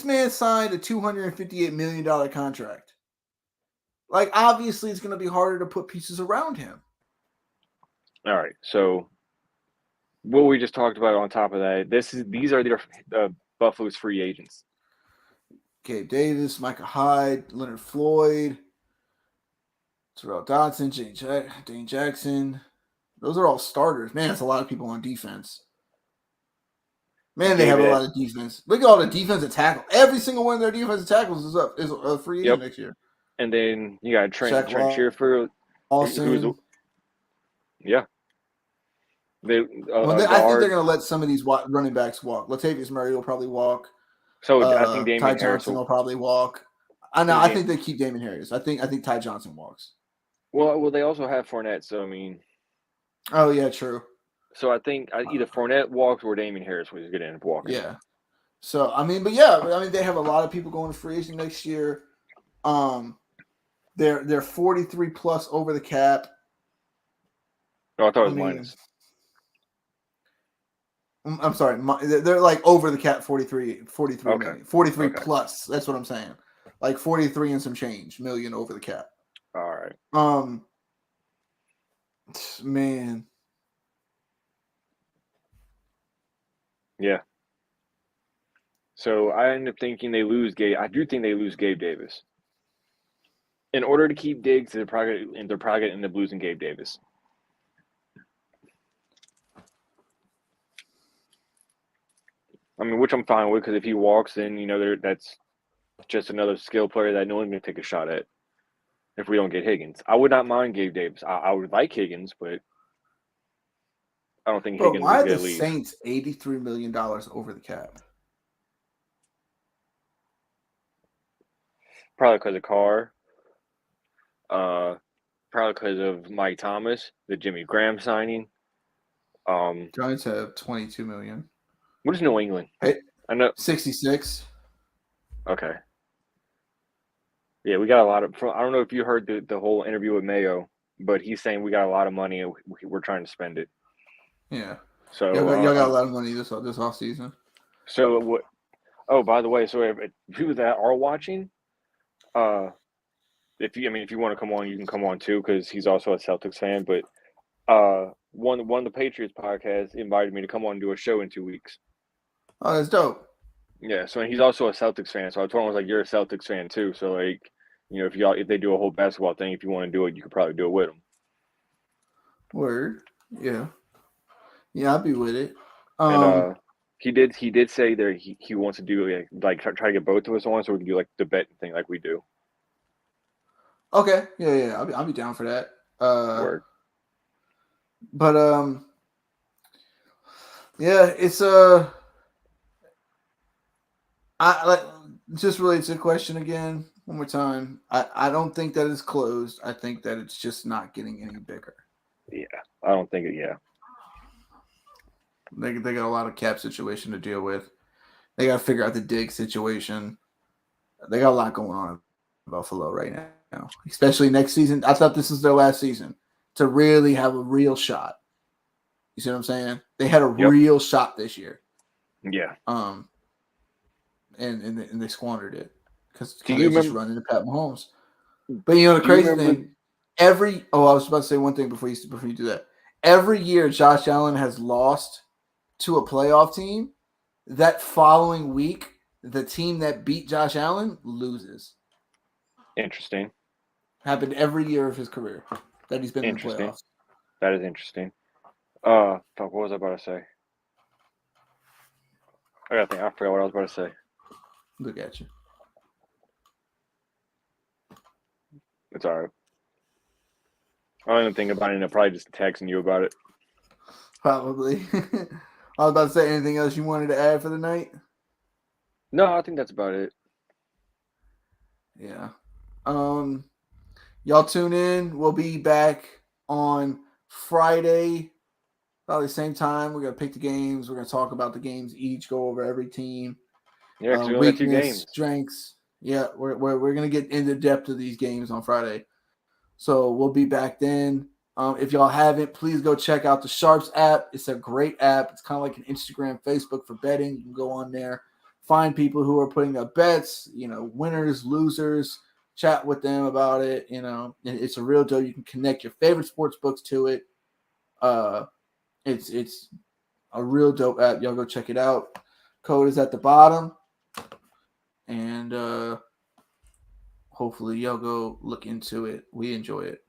[SPEAKER 1] man signed a $258 million contract. Like, obviously, it's going to be harder to put pieces around him.
[SPEAKER 3] All right. So, what we just talked about on top of that, these are the Buffalo's free agents.
[SPEAKER 1] Gabe Davis, Micah Hyde, Leonard Floyd, Terrell Dodson, Dane Jackson. Those are all starters. Man, that's a lot of people on defense. Man, they have a lot of defense. Look at all the defensive tackle. Every single one of their defensive tackles is a free agent next year.
[SPEAKER 3] And then you got Trent Sherfield.
[SPEAKER 1] Austin.
[SPEAKER 3] Yeah.
[SPEAKER 1] I think they're going to let some of these running backs walk. Latavius Murray will probably walk.
[SPEAKER 3] So I think Damian
[SPEAKER 1] Ty Johnson will probably walk. I think they keep Damian Harris. I think Ty Johnson walks.
[SPEAKER 3] Well, they also have Fournette. So I mean.
[SPEAKER 1] Oh yeah, true.
[SPEAKER 3] So I think either Fournette walks or Damian Harris was going to end up walking.
[SPEAKER 1] Yeah. So I mean, they have a lot of people going to free agent next year. They're 43 plus over the cap.
[SPEAKER 3] Oh, I thought it was minus.
[SPEAKER 1] I'm sorry. They're like over the cap 43
[SPEAKER 3] okay.
[SPEAKER 1] million. 43 plus. That's what I'm saying. Like 43 and some change million over the cap.
[SPEAKER 3] All right.
[SPEAKER 1] Man.
[SPEAKER 3] Yeah. So I end up thinking they lose Gabe. I do think they lose Gabe Davis. In order to keep Diggs, they're probably going to end up losing Gabe Davis. I mean, which I'm fine with because if he walks, then that's just another skill player that no one's going to take a shot at. If we don't get Higgins, I would not mind Gabe Davis. I would like Higgins, but I don't think Higgins is going to leave.
[SPEAKER 1] Why are the Saints $83 million over the cap?
[SPEAKER 3] Probably because of Carr. Probably because of Mike Thomas, the Jimmy Graham signing.
[SPEAKER 1] Giants have $22 million.
[SPEAKER 3] What is New England?
[SPEAKER 1] Hey,
[SPEAKER 3] I know
[SPEAKER 1] 66.
[SPEAKER 3] Okay. Yeah, we got a lot of. I don't know if you heard the whole interview with Mayo, but he's saying we got a lot of money and we're trying to spend it.
[SPEAKER 1] Yeah.
[SPEAKER 3] So
[SPEAKER 1] y'all got a lot of money this off season.
[SPEAKER 3] So what? Oh, by the way, so if people that are watching, if you want to come on, you can come on too because he's also a Celtics fan. But one of the Patriots podcasts invited me to come on and do a show in 2 weeks.
[SPEAKER 1] Oh, that's dope.
[SPEAKER 3] Yeah, so he's also a Celtics fan. So I told him I was like, "You're a Celtics fan too." So like, if they do a whole basketball thing, if you want to do it, you could probably do it with them.
[SPEAKER 1] Word, yeah, I'll be with it.
[SPEAKER 3] And he did say that he wants to do like try to get both of us on, so we can do like the bet thing like we do.
[SPEAKER 1] Okay, yeah, I'll be down for that.
[SPEAKER 3] Word.
[SPEAKER 1] But yeah, it's I like just related to the question again one more time. I don't think that it's closed. I think that it's just not getting any bigger.
[SPEAKER 3] Yeah, I don't think it. Yeah.
[SPEAKER 1] They got a lot of cap situation to deal with. They got to figure out the dig situation. They got a lot going on in Buffalo right now, especially next season. I thought this was their last season to really have a real shot. You see what I'm saying? They had a real shot this year.
[SPEAKER 3] Yeah.
[SPEAKER 1] And they squandered it because
[SPEAKER 3] Do
[SPEAKER 1] they
[SPEAKER 3] you
[SPEAKER 1] just
[SPEAKER 3] remember?
[SPEAKER 1] run into Pat Mahomes. But the crazy thing, I was about to say one thing before you do that. Every year, Josh Allen has lost to a playoff team. That following week, the team that beat Josh Allen loses.
[SPEAKER 3] Interesting.
[SPEAKER 1] Happened every year of his career that he's been in the playoffs.
[SPEAKER 3] That is interesting. Fuck, what was I about to say? I forgot what I was about to say.
[SPEAKER 1] Look at you.
[SPEAKER 3] It's all right. I don't even think about it. I'm probably just texting you about it.
[SPEAKER 1] Probably. I was about to say, anything else you wanted to add for the night?
[SPEAKER 3] No, I think that's about it.
[SPEAKER 1] Yeah. Y'all tune in. We'll be back on Friday, probably same time. We're gonna pick the games. We're gonna talk about the games each, go over every team.
[SPEAKER 3] Yeah, because we only got 2 games.
[SPEAKER 1] Strengths. Yeah, we're gonna get into depth of these games on Friday. So we'll be back then. If y'all haven't, please go check out the Sharps app. It's a great app. It's kind of like an Instagram, Facebook for betting. You can go on there, find people who are putting up bets, winners, losers, chat with them about it. It's a real deal. You can connect your favorite sports books to it. It's a real dope app. Y'all go check it out. Code is at the bottom. And hopefully y'all go look into it. We enjoy it.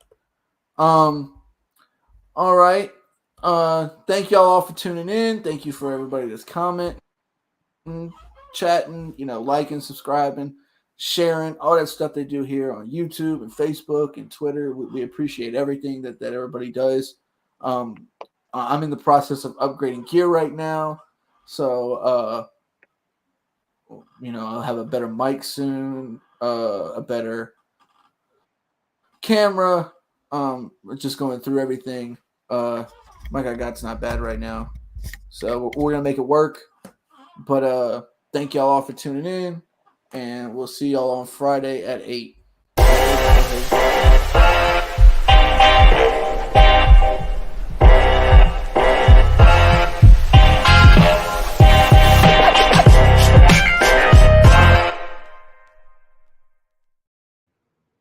[SPEAKER 1] All right. Thank y'all all for tuning in. Thank you for everybody that's commenting, chatting, liking, subscribing, sharing, all that stuff they do here on YouTube and Facebook and Twitter. We appreciate everything that everybody does. I'm in the process of upgrading gear right now. So, I'll have a better mic soon, a better camera. Just going through everything. Mic I got's not bad right now. So we're going to make it work. But thank y'all all for tuning in. And we'll see y'all on Friday at 8.